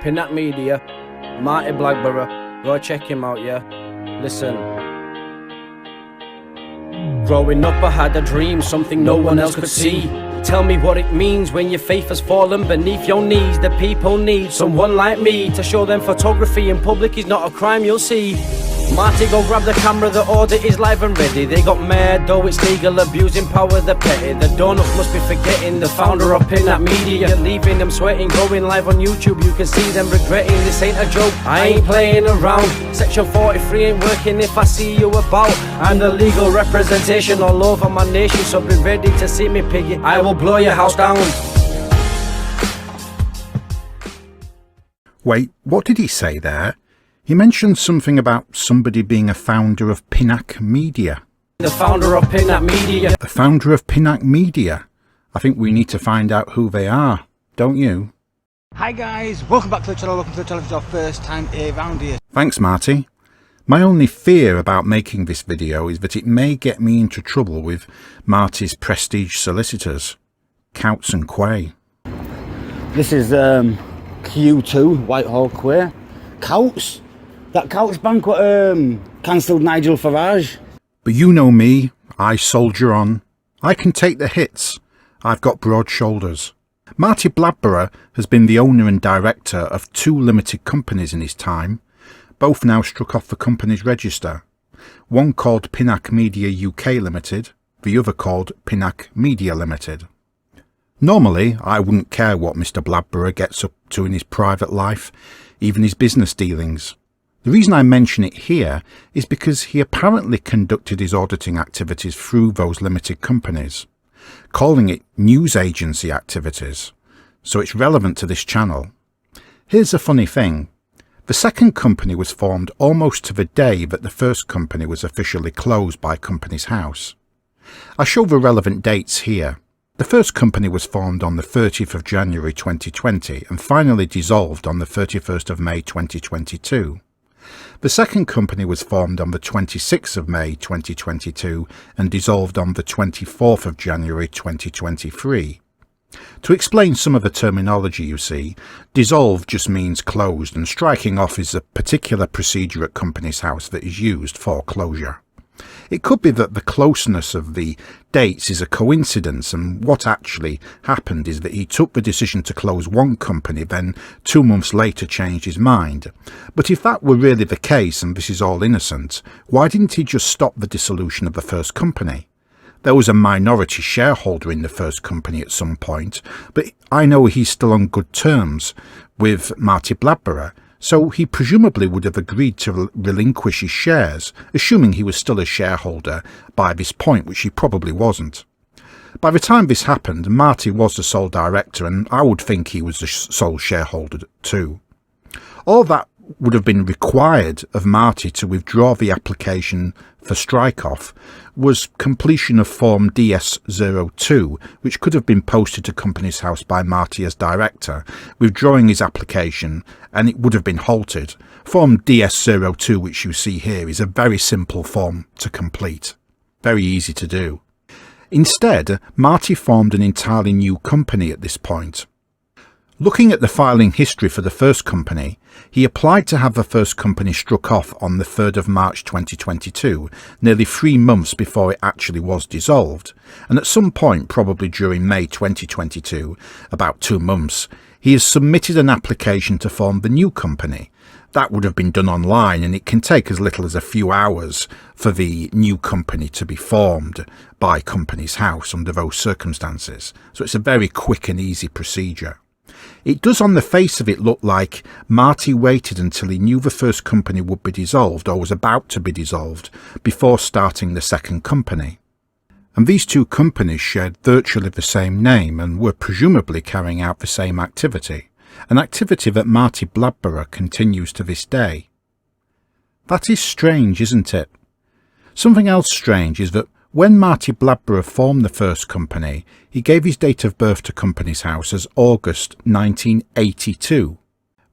PINAC Media, Marti Blagborough. Go check him out, yeah? Listen. Growing up I had a dream, something no one else could see. Tell me what it means when your faith has fallen beneath your knees. The people need someone like me to show them photography in public is not a crime, you'll see. Marty, go grab the camera, the audit is live and ready. They got mad, though it's legal, abusing power, the petty. The donut must be forgetting the founder of PINAC Media. Leaving them sweating, going live on YouTube. You can see them regretting, this ain't a joke, I ain't playing around. Section 43 ain't working if I see you about. I'm the legal representation all over my nation, so be ready to see me, piggy, I will blow your house down. Wait, what did he say there? He mentioned something about somebody being a founder of PINAC Media. The founder of PINAC Media. The founder of PINAC Media. I think we need to find out who they are, don't you? Hi guys, welcome back to the channel. Welcome to the channel if it's your first time around here. Thanks, Marty. My only fear about making this video is that it may get me into trouble with Marty's prestige solicitors, Coutts and Quay. This is Q2, Whitehall Quay. Coutts? That Coutts Bank cancelled Nigel Farage. But you know me, I soldier on. I can take the hits. I've got broad shoulders. Marti Blagborough has been the owner and director of 2 limited companies in his time, both now struck off the company's register. One called PINAC Media UK Limited, the other called PINAC Media Limited. Normally, I wouldn't care what Mr. Blagborough gets up to in his private life, even his business dealings. The reason I mention it here is because he apparently conducted his auditing activities through those limited companies, calling it news agency activities, so it's relevant to this channel. Here's the funny thing. The second company was formed almost to the day that the first company was officially closed by Companies House. I show the relevant dates here. The first company was formed on the 30th of January 2020 and finally dissolved on the 31st of May 2022. The second company was formed on the 26th of May 2022 and dissolved on the 24th of January 2023. To explain some of the terminology, you see, dissolve just means closed and striking off is a particular procedure at Companies House that is used for closure. It could be that the closeness of the dates is a coincidence and what actually happened is that he took the decision to close one company, then 2 months later changed his mind. But if that were really the case and this is all innocent, why didn't he just stop the dissolution of the first company? There was a minority shareholder in the first company at some point, but I know he's still on good terms with Marti Blagborough, so he presumably would have agreed to relinquish his shares, assuming he was still a shareholder by this point, which he probably wasn't. By the time this happened, Marty was the sole director, and I would think he was the sole shareholder too. All that would have been required of Marty to withdraw the application for strike-off was completion of Form DS02, which could have been posted to Companies House by Marty as director, withdrawing his application, and it would have been halted. Form DS02, which you see here, is a very simple form to complete. Very easy to do. Instead, Marty formed an entirely new company at this point. Looking at the filing history for the first company, he applied to have the first company struck off on the 3rd of March 2022, nearly 3 months before it actually was dissolved, and at some point, probably during May 2022, about 2 months, he has submitted an application to form the new company. That would have been done online, and it can take as little as a few hours for the new company to be formed by Companies House under those circumstances, so it's a very quick and easy procedure. It does on the face of it look like Marty waited until he knew the first company would be dissolved or was about to be dissolved before starting the second company. And these 2 companies shared virtually the same name and were presumably carrying out the same activity, an activity that Marti Blagborough continues to this day. That is strange, isn't it? Something else strange is that when Marti Blagborough formed the first company, he gave his date of birth to Companies House as August 1982.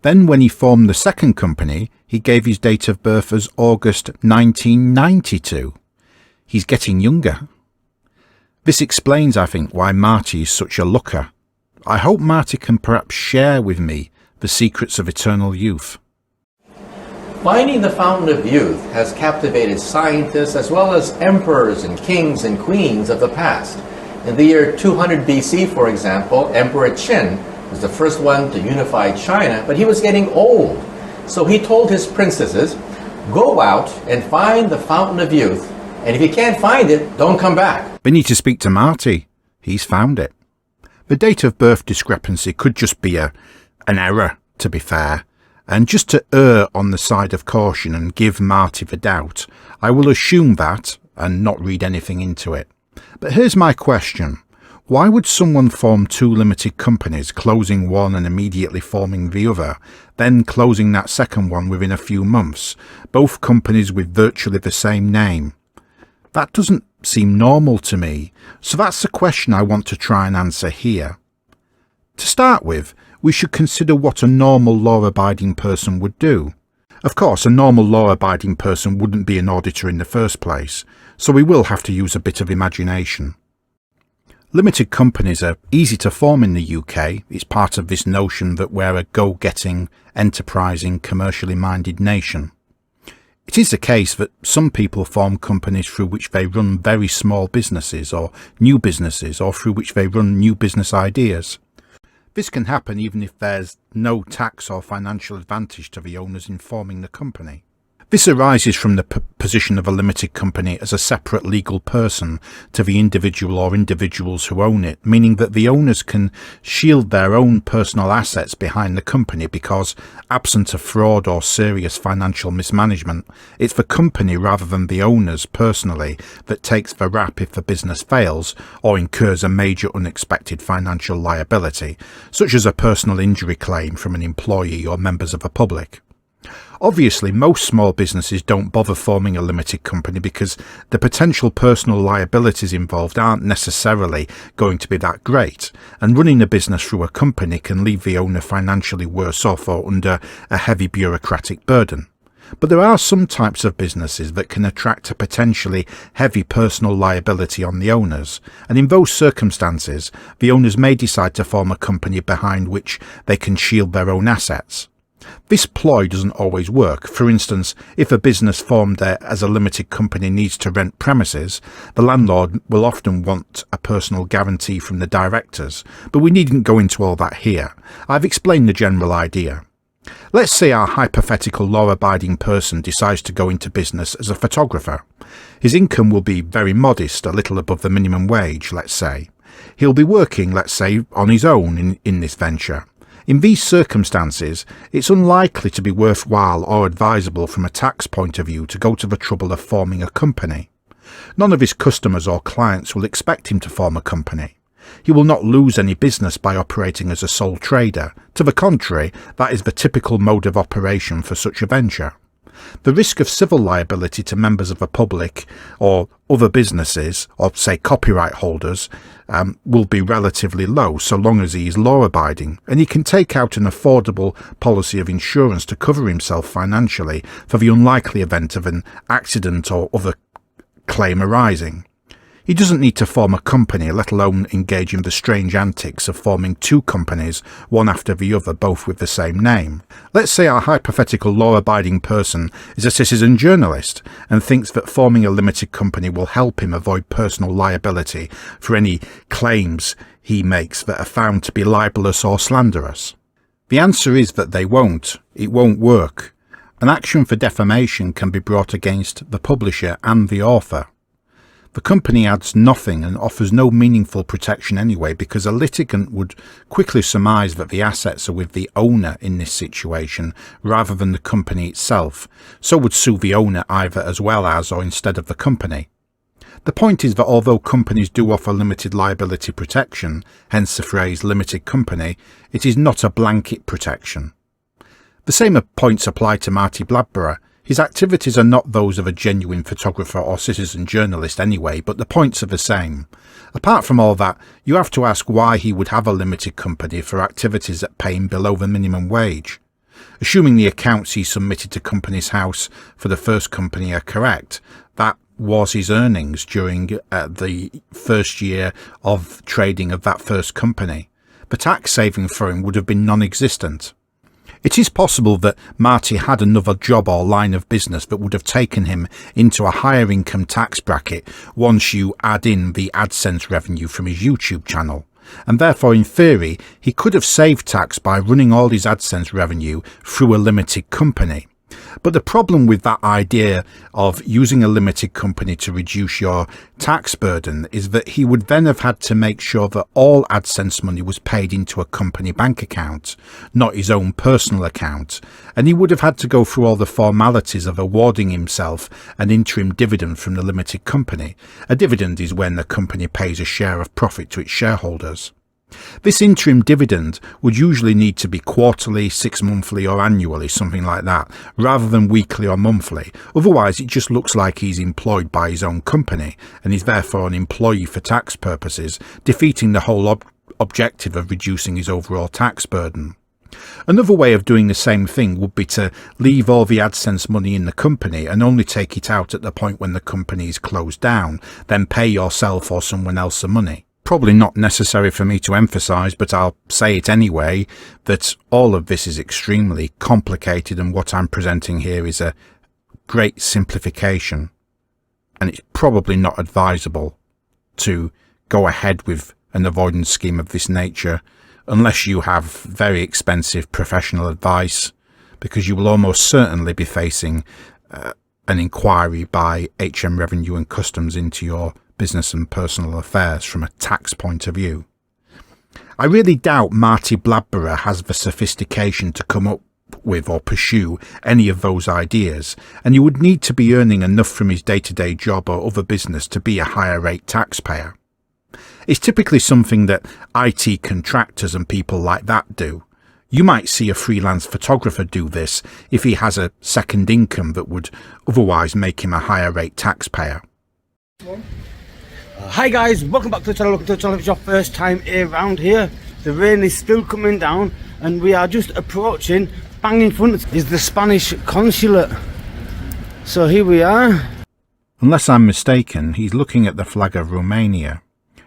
Then when he formed the second company, he gave his date of birth as August 1992. He's getting younger. This explains, I think, why Marty is such a looker. I hope Marty can perhaps share with me The Secrets of Eternal Youth. Finding the fountain of youth has captivated scientists as well as emperors and kings and queens of the past. In the year 200 BC, for example, Emperor Qin was the first one to unify China, but he was getting old. So he told his princesses, go out and find the fountain of youth, and if you can't find it, don't come back. They need to speak to Marty. He's found it. The date of birth discrepancy could just be an error, to be fair. And just to err on the side of caution and give Marty the doubt, I will assume that and not read anything into it. But here's my question. Why would someone form two limited companies, closing one and immediately forming the other, then closing that second one within a few months, both companies with virtually the same name? That doesn't seem normal to me, so that's the question I want to try and answer here. To start with, we should consider what a normal law-abiding person would do. Of course, a normal law-abiding person wouldn't be an auditor in the first place, so we will have to use a bit of imagination. Limited companies are easy to form in the UK. It's part of this notion that we're a go-getting, enterprising, commercially minded nation. It is the case that some people form companies through which they run very small businesses or new businesses, or through which they run new business ideas. This can happen even if there's no tax or financial advantage to the owners in forming the company. This arises from the position of a limited company as a separate legal person to the individual or individuals who own it, meaning that the owners can shield their own personal assets behind the company because, absent of fraud or serious financial mismanagement, it's the company rather than the owners personally that takes the rap if the business fails or incurs a major unexpected financial liability, such as a personal injury claim from an employee or members of the public. Obviously, most small businesses don't bother forming a limited company because the potential personal liabilities involved aren't necessarily going to be that great, and running a business through a company can leave the owner financially worse off or under a heavy bureaucratic burden. But there are some types of businesses that can attract a potentially heavy personal liability on the owners, and in those circumstances, the owners may decide to form a company behind which they can shield their own assets. This ploy doesn't always work. For instance, if a business formed as a limited company needs to rent premises, the landlord will often want a personal guarantee from the directors, but we needn't go into all that here. I've explained the general idea. Let's say our hypothetical law-abiding person decides to go into business as a photographer. His income will be very modest, a little above the minimum wage, let's say. He'll be working, let's say, on his own in this venture. In these circumstances, it's unlikely to be worthwhile or advisable from a tax point of view to go to the trouble of forming a company. None of his customers or clients will expect him to form a company. He will not lose any business by operating as a sole trader. To the contrary, that is the typical mode of operation for such a venture. The risk of civil liability to members of the public or other businesses, or say copyright holders, will be relatively low so long as he is law-abiding, and he can take out an affordable policy of insurance to cover himself financially for the unlikely event of an accident or other claim arising. He doesn't need to form a company, let alone engage in the strange antics of forming two companies, one after the other, both with the same name. Let's say our hypothetical law-abiding person is a citizen journalist and thinks that forming a limited company will help him avoid personal liability for any claims he makes that are found to be libelous or slanderous. The answer is that they won't. It won't work. An action for defamation can be brought against the publisher and the author. The company adds nothing and offers no meaningful protection anyway, because a litigant would quickly surmise that the assets are with the owner in this situation rather than the company itself, so would sue the owner either as well as or instead of the company. The point is that although companies do offer limited liability protection, hence the phrase limited company, it is not a blanket protection. The same points apply to Marti Blagborough. His activities are not those of a genuine photographer or citizen journalist anyway, but the points are the same. Apart from all that, you have to ask why he would have a limited company for activities that pay him below the minimum wage. Assuming the accounts he submitted to Companies House for the first company are correct, that was his earnings during the first year of trading of that first company. The tax saving for him would have been non-existent. It is possible that Marty had another job or line of business that would have taken him into a higher income tax bracket once you add in the AdSense revenue from his YouTube channel, and therefore in theory he could have saved tax by running all his AdSense revenue through a limited company. But the problem with that idea of using a limited company to reduce your tax burden is that he would then have had to make sure that all AdSense money was paid into a company bank account, not his own personal account, and he would have had to go through all the formalities of awarding himself an interim dividend from the limited company. A dividend is when the company pays a share of profit to its shareholders. This interim dividend would usually need to be quarterly, 6-monthly or annually, something like that, rather than weekly or monthly. Otherwise it just looks like he's employed by his own company and is therefore an employee for tax purposes, defeating the whole objective of reducing his overall tax burden. Another way of doing the same thing would be to leave all the AdSense money in the company and only take it out at the point when the company is closed down, then pay yourself or someone else the money. Probably not necessary for me to emphasise, but I'll say it anyway, that all of this is extremely complicated and what I'm presenting here is a great simplification, and it's probably not advisable to go ahead with an avoidance scheme of this nature unless you have very expensive professional advice, because you will almost certainly be facing an inquiry by HM Revenue and Customs into your business and personal affairs from a tax point of view. I really doubt Marti Blagborough has the sophistication to come up with or pursue any of those ideas, and you would need to be earning enough from his day-to-day job or other business to be a higher rate taxpayer. It's typically something that IT contractors and people like that do. You might see a freelance photographer do this if he has a second income that would otherwise make him a higher rate taxpayer. Hi guys, welcome back to the channel. Welcome to the channel. If it's your first time around here, the rain is still coming down and we are just approaching. Bang in front is the Spanish consulate, so here we are. Unless I'm mistaken, he's looking at the flag of Romania.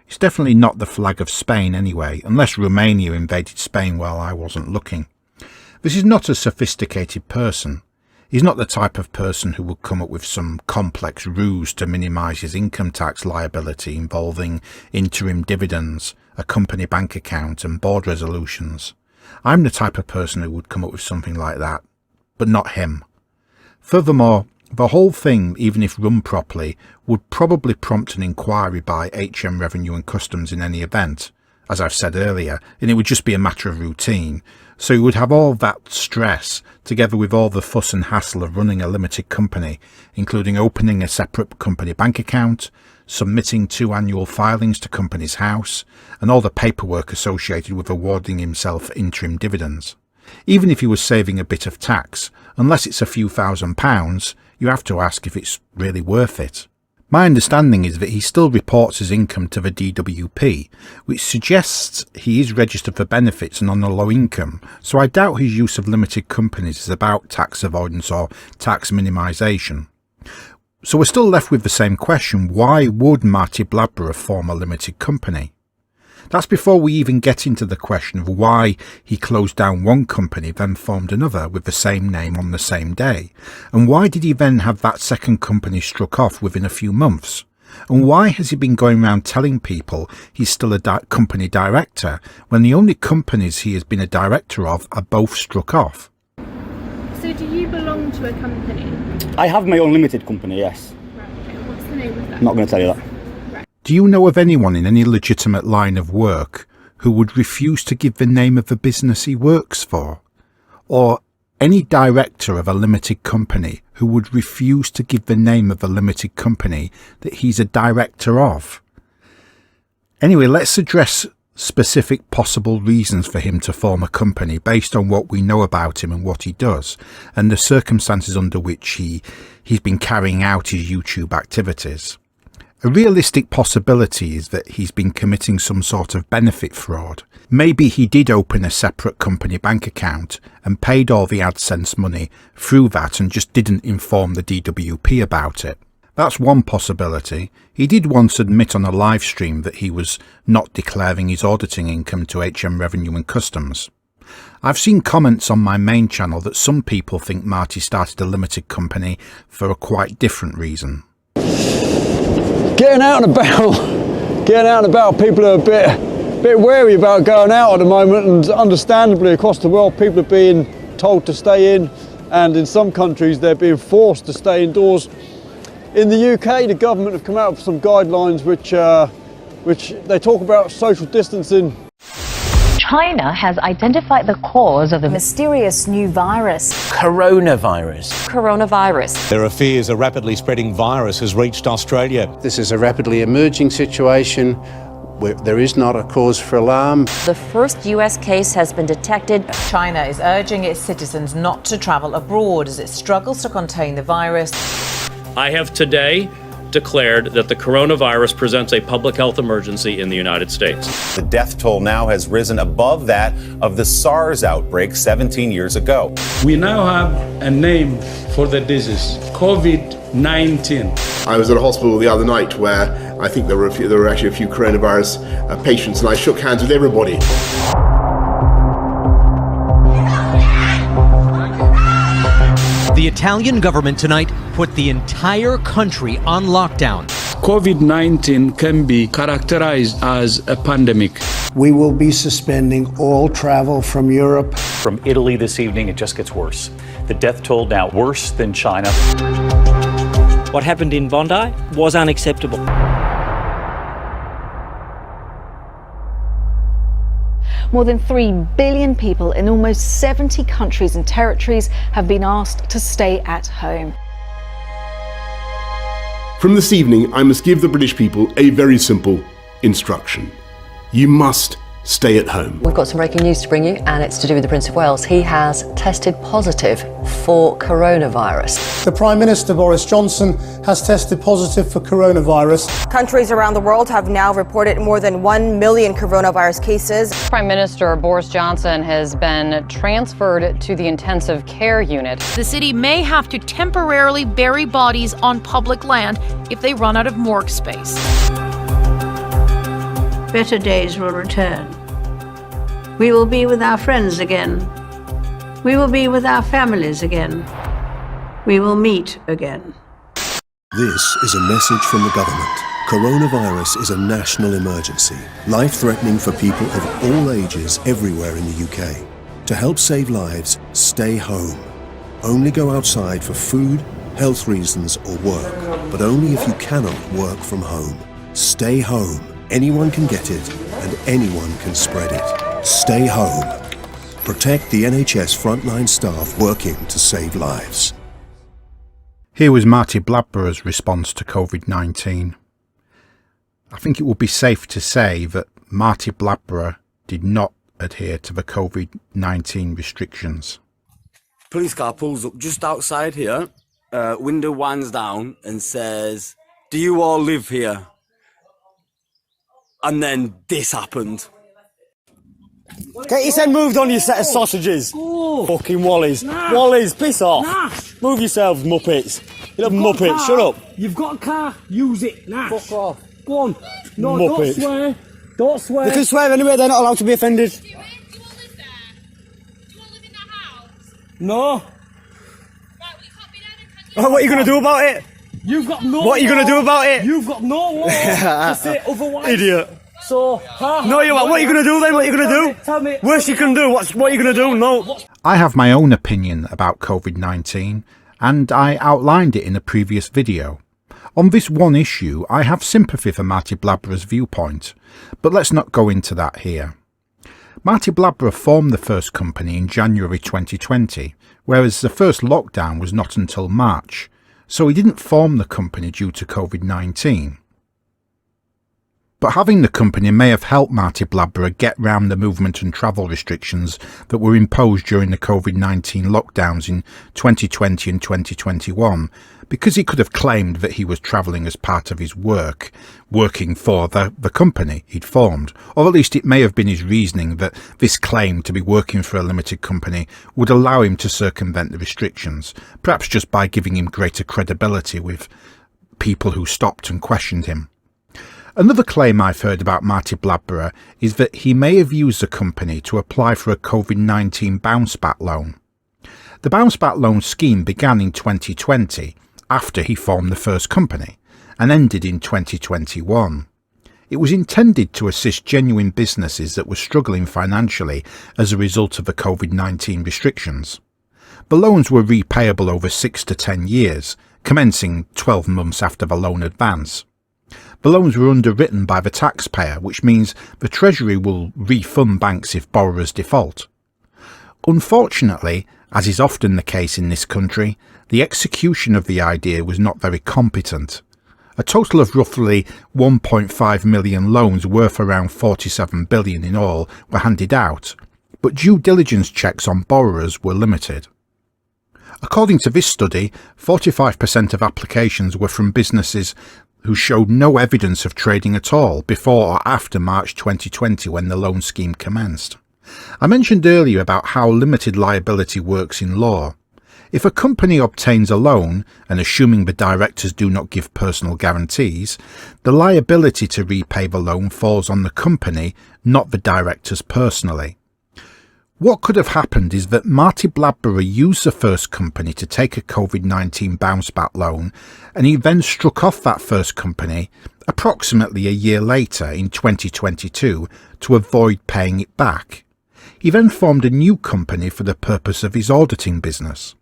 It's definitely not the flag of Spain anyway, unless Romania invaded Spain while I wasn't looking. This is not a sophisticated person. He's not the type of person who would come up with some complex ruse to minimise his income tax liability involving interim dividends, a company bank account and board resolutions. I'm the type of person who would come up with something like that, but not him. Furthermore, the whole thing, even if run properly, would probably prompt an inquiry by HM Revenue and Customs in any event, as I've said earlier, and it would just be a matter of routine. So you would have all that stress, together with all the fuss and hassle of running a limited company, including opening a separate company bank account, submitting 2 annual filings to Companies House, and all the paperwork associated with awarding himself interim dividends. Even if he was saving a bit of tax, unless it's a few £1,000s, you have to ask if it's really worth it. My understanding is that he still reports his income to the DWP, which suggests he is registered for benefits and on a low income, so I doubt his use of limited companies is about tax avoidance or tax minimisation. So we're still left with the same question: why would Marti Blagborough form a limited company? That's before we even get into the question of why he closed down one company then formed another with the same name on the same day, and why did he then have that second company struck off within a few months, and why has he been going around telling people he's still a company director when the only companies he has been a director of are both struck off. So do you belong to a company? I have my own limited company, yes. Right, okay. What's the name of that? I'm not going to tell you that. Do you know of anyone in any legitimate line of work who would refuse to give the name of the business he works for? Or any director of a limited company who would refuse to give the name of the limited company that he's a director of? Anyway, let's address specific possible reasons for him to form a company based on what we know about him and what he does, and the circumstances under which he's been carrying out his YouTube activities. A realistic possibility is that he's been committing some sort of benefit fraud. Maybe he did open a separate company bank account and paid all the AdSense money through that and just didn't inform the DWP about it. That's one possibility. He did once admit on a live stream that he was not declaring his auditing income to HM Revenue and Customs. I've seen comments on my main channel that some people think Marty started a limited company for a quite different reason. Getting out and about, people are a bit wary about going out at the moment, and understandably across the world people are being told to stay in, and in some countries they're being forced to stay indoors. In the UK, the government have come out with some guidelines which they talk about social distancing. China has identified the cause of the mysterious new virus. Coronavirus. There are fears a rapidly spreading virus has reached Australia. This is a rapidly emerging situation where there is not a cause for alarm. The first US case has been detected. China is urging its citizens not to travel abroad as it struggles to contain the virus. I have today declared that the coronavirus presents a public health emergency in the United States. The death toll now has risen above that of the SARS outbreak 17 years ago. We now have a name for the disease, COVID-19. I was at a hospital the other night where I think there were actually a few coronavirus patients, and I shook hands with everybody. The Italian government tonight put the entire country on lockdown. COVID-19 can be characterized as a pandemic. We will be suspending all travel from Europe. From Italy this evening, it just gets worse. The death toll now worse than China. What happened in Bondi was unacceptable. More than 3 billion people in almost 70 countries and territories have been asked to stay at home. From this evening, I must give the British people a very simple instruction. You must stay at home. We've got some breaking news to bring you, and it's to do with the Prince of Wales. He has tested positive for coronavirus. The Prime Minister, Boris Johnson, has tested positive for coronavirus. Countries around the world have now reported more than 1 million coronavirus cases. Prime Minister Boris Johnson has been transferred to the intensive care unit. The city may have to temporarily bury bodies on public land if they run out of morgue space. Better days will return. We will be with our friends again. We will be with our families again. We will meet again. This is a message from the government. Coronavirus is a national emergency, life-threatening for people of all ages everywhere in the UK. To help save lives, stay home. Only go outside for food, health reasons or work, but only if you cannot work from home. Stay home. Anyone can get it, and anyone can spread it. Stay home. Protect the NHS frontline staff working to save lives. Here was Marti Blagborough's response to COVID-19. I think it would be safe to say that Marti Blagborough did not adhere to the COVID-19 restrictions. Police car pulls up just outside here, window winds down and says, "Do you all live here?" And then this happened. Get your head moved on, you set of sausages. Oh. Fucking Wallies. Nah. Wallies, piss off. Nah. Move yourselves, Muppets. You little Muppets, shut up. You've got a car, use it. Nah. Fuck off. Go on. No, Muppet. don't swear. Don't swear. They can swear anyway, they're not allowed to be offended. Do you want to live there? Do you want to live in that house? No. Right, well you can't be there then. What are you going to do about it? You've got no What are you going to do about it? You've got no law to say otherwise. Idiot. So, no, you what are you going to do then? What are you going to do? Tell me. Worst you can do. What are you going to do? No. I have my own opinion about COVID-19, and I outlined it in a previous video. On this one issue, I have sympathy for Marti Blagborough's viewpoint, but let's not go into that here. Marti Blagborough formed the first company in January 2020, whereas the first lockdown was not until March, so he didn't form the company due to COVID-19. But having the company may have helped Marti Blagborough get round the movement and travel restrictions that were imposed during the COVID-19 lockdowns in 2020 and 2021, because he could have claimed that he was travelling as part of his work, working for the company he'd formed, or at least it may have been his reasoning that this claim to be working for a limited company would allow him to circumvent the restrictions, perhaps just by giving him greater credibility with people who stopped and questioned him. Another claim I've heard about Marti Blagborough is that he may have used the company to apply for a COVID-19 bounce-back loan. The bounce-back loan scheme began in 2020 after he formed the first company and ended in 2021. It was intended to assist genuine businesses that were struggling financially as a result of the COVID-19 restrictions. The loans were repayable over 6 to 10 years, commencing 12 months after the loan advance. The loans were underwritten by the taxpayer, which means the Treasury will refund banks if borrowers default. Unfortunately, as is often the case in this country, the execution of the idea was not very competent. A total of roughly 1.5 million loans worth around 47 billion in all were handed out, but due diligence checks on borrowers were limited. According to this study, 45% of applications were from businesses who showed no evidence of trading at all before or after March 2020 when the loan scheme commenced. I mentioned earlier about how limited liability works in law. If a company obtains a loan, and assuming the directors do not give personal guarantees, the liability to repay the loan falls on the company, not the directors personally. What could have happened is that Marti Blagborough used the first company to take a COVID-19 bounce-back loan, and he then struck off that first company approximately a year later in 2022 to avoid paying it back. He then formed a new company for the purpose of his auditing business.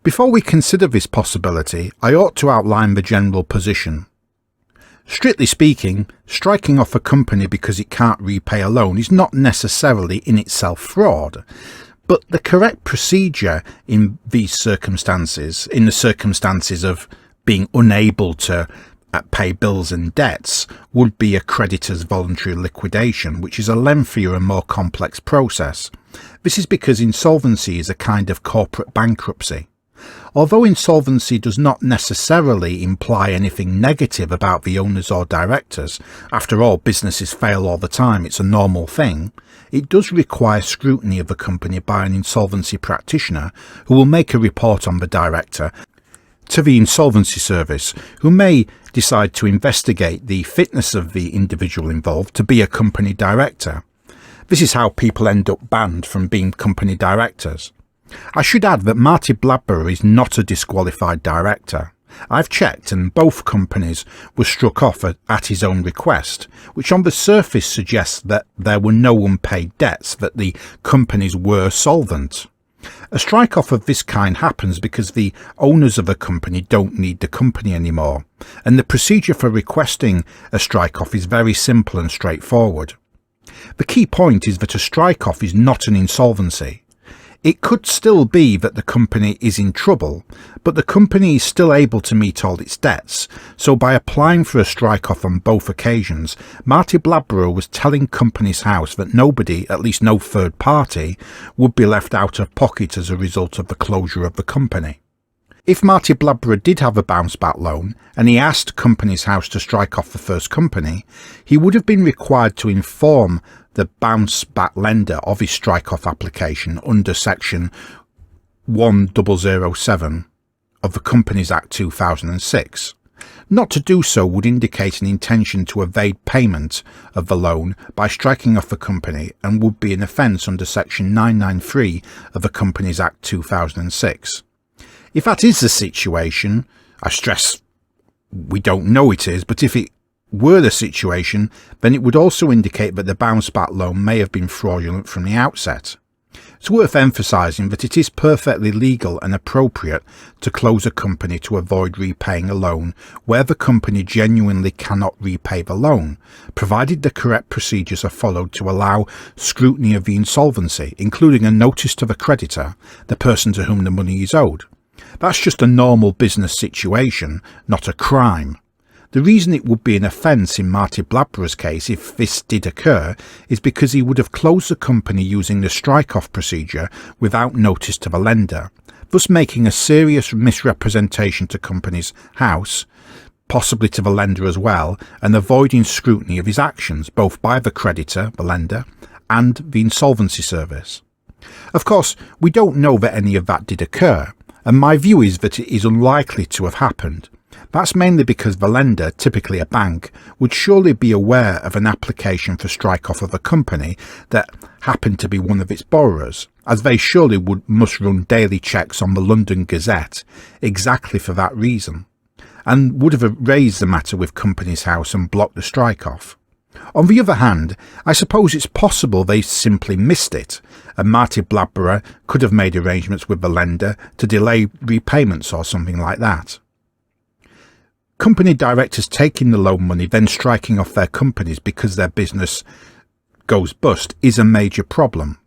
Before we consider this possibility, I ought to outline the general position. Strictly speaking, striking off a company because it can't repay a loan is not necessarily in itself fraud, but the correct procedure in these circumstances, in the circumstances of being unable to pay bills and debts, would be a creditor's voluntary liquidation, which is a lengthier and more complex process. This is because insolvency is a kind of corporate bankruptcy. Although insolvency does not necessarily imply anything negative about the owners or directors, after all, businesses fail all the time, it's a normal thing, it does require scrutiny of the company by an insolvency practitioner who will make a report on the director to the Insolvency Service, who may decide to investigate the fitness of the individual involved to be a company director. This is how people end up banned from being company directors. I should add that Marti Blagborough is not a disqualified director. I've checked and both companies were struck off at his own request, which on the surface suggests that there were no unpaid debts, that the companies were solvent. A strike-off of this kind happens because the owners of a company don't need the company anymore, and the procedure for requesting a strike-off is very simple and straightforward. The key point is that a strike-off is not an insolvency. It could still be that the company is in trouble, but the company is still able to meet all its debts, so by applying for a strike-off on both occasions, Marti Blagborough was telling Companies House that nobody, at least no third party, would be left out of pocket as a result of the closure of the company. If Marti Blagborough did have a bounce-back loan, and he asked Companies House to strike off the first company, he would have been required to inform the bounce-back lender of his strike-off application under Section 1007 of the Companies Act 2006. Not to do so would indicate an intention to evade payment of the loan by striking off the company and would be an offence under Section 993 of the Companies Act 2006. If that is the situation, I stress we don't know it is, but if it were the situation, then it would also indicate that the bounce-back loan may have been fraudulent from the outset. It's worth emphasising that it is perfectly legal and appropriate to close a company to avoid repaying a loan where the company genuinely cannot repay the loan, provided the correct procedures are followed to allow scrutiny of the insolvency, including a notice to the creditor, the person to whom the money is owed. That's just a normal business situation, not a crime. The reason it would be an offence in Marti Blabborough's case if this did occur is because he would have closed the company using the strike-off procedure without notice to the lender, thus making a serious misrepresentation to Companies House, possibly to the lender as well, and avoiding scrutiny of his actions both by the creditor, the lender, and the Insolvency Service. Of course, we don't know that any of that did occur, and my view is that it is unlikely to have happened. That's mainly because the lender, typically a bank, would surely be aware of an application for strike-off of a company that happened to be one of its borrowers, as they surely must run daily checks on the London Gazette exactly for that reason, and would have raised the matter with Companies House and blocked the strike-off. On the other hand, I suppose it's possible they simply missed it, and Marti Blagborough could have made arrangements with the lender to delay repayments or something like that. Company directors taking the loan money then striking off their companies because their business goes bust is a major problem.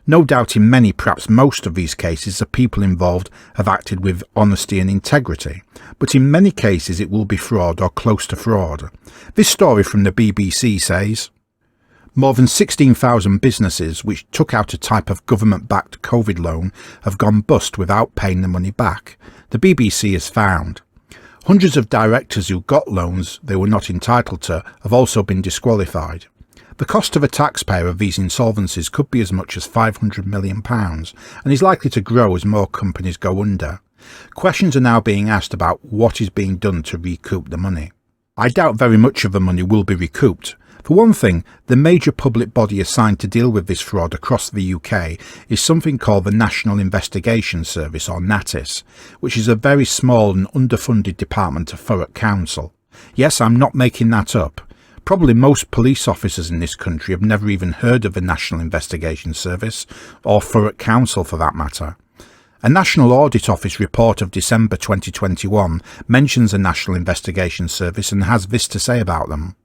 No doubt in many, perhaps most of these cases, the people involved have acted with honesty and integrity, but in many cases it will be fraud or close to fraud. This story from the BBC says, more than 16,000 businesses which took out a type of government-backed COVID loan have gone bust without paying the money back, the BBC has found. Hundreds of directors who got loans they were not entitled to have also been disqualified. The cost to the taxpayer of these insolvencies could be as much as £500 million and is likely to grow as more companies go under. Questions are now being asked about what is being done to recoup the money. I doubt very much of the money will be recouped. For one thing, the major public body assigned to deal with this fraud across the UK is something called the National Investigation Service, or NATIS, which is a very small and underfunded department of Thurrock Council. Yes, I'm not making that up. Probably most police officers in this country have never even heard of the National Investigation Service, or Thurrock Council for that matter. A National Audit Office report of December 2021 mentions the National Investigation Service and has this to say about them.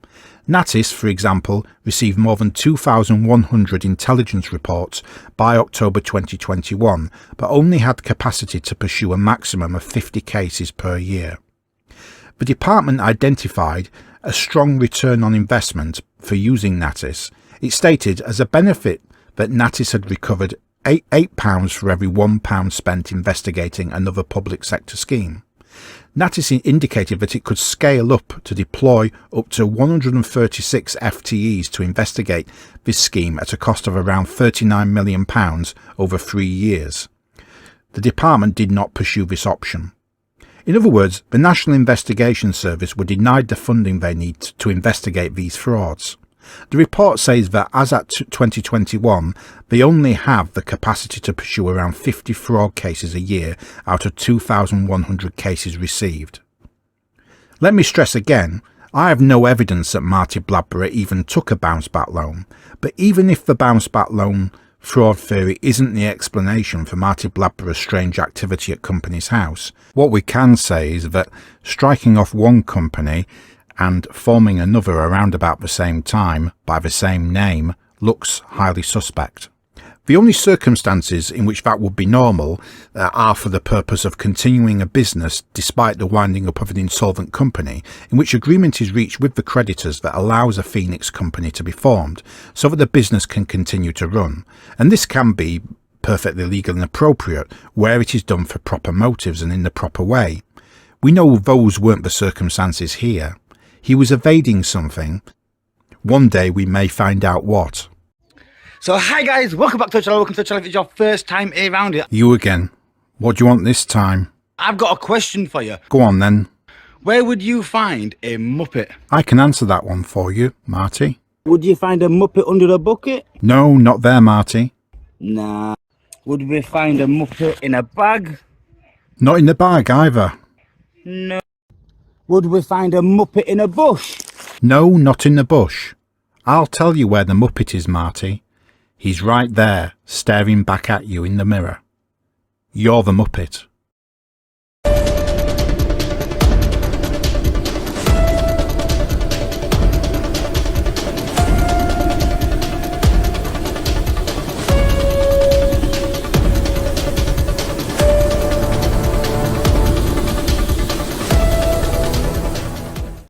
NATIS, for example, received more than 2,100 intelligence reports by October 2021, but only had capacity to pursue a maximum of 50 cases per year. The department identified a strong return on investment for using NATIS. It stated as a benefit that NATIS had recovered £8 for every £1 spent investigating another public sector scheme. NATIS indicated that it could scale up to deploy up to 136 FTEs to investigate this scheme at a cost of around £39 million over 3 years. The department did not pursue this option. In other words, the National Investigation Service were denied the funding they need to investigate these frauds. The report says that as at 2021, they only have the capacity to pursue around 50 fraud cases a year out of 2,100 cases received. Let me stress again, I have no evidence that Marti Blagborough even took a bounce-back loan, but even if the bounce-back loan fraud theory isn't the explanation for Marti Blagborough's strange activity at Companies House, what we can say is that striking off one company and forming another around about the same time by the same name looks highly suspect. The only circumstances in which that would be normal are for the purpose of continuing a business despite the winding up of an insolvent company, in which agreement is reached with the creditors that allows a Phoenix company to be formed so that the business can continue to run. And this can be perfectly legal and appropriate where it is done for proper motives and in the proper way. We know those weren't the circumstances here. He was evading something. One day we may find out what. So hi guys, welcome back to the channel, welcome to the channel if it's your first time around here. You again. What do you want this time? I've got a question for you. Go on then. Where would you find a Muppet? I can answer that one for you, Marty. Would you find a Muppet under a bucket? No, not there, Marty. Nah. Would we find a Muppet in a bag? Not in the bag either. No. Would we find a Muppet in a bush? No, not in the bush. I'll tell you where the Muppet is, Marty. He's right there, staring back at you in the mirror. You're the Muppet.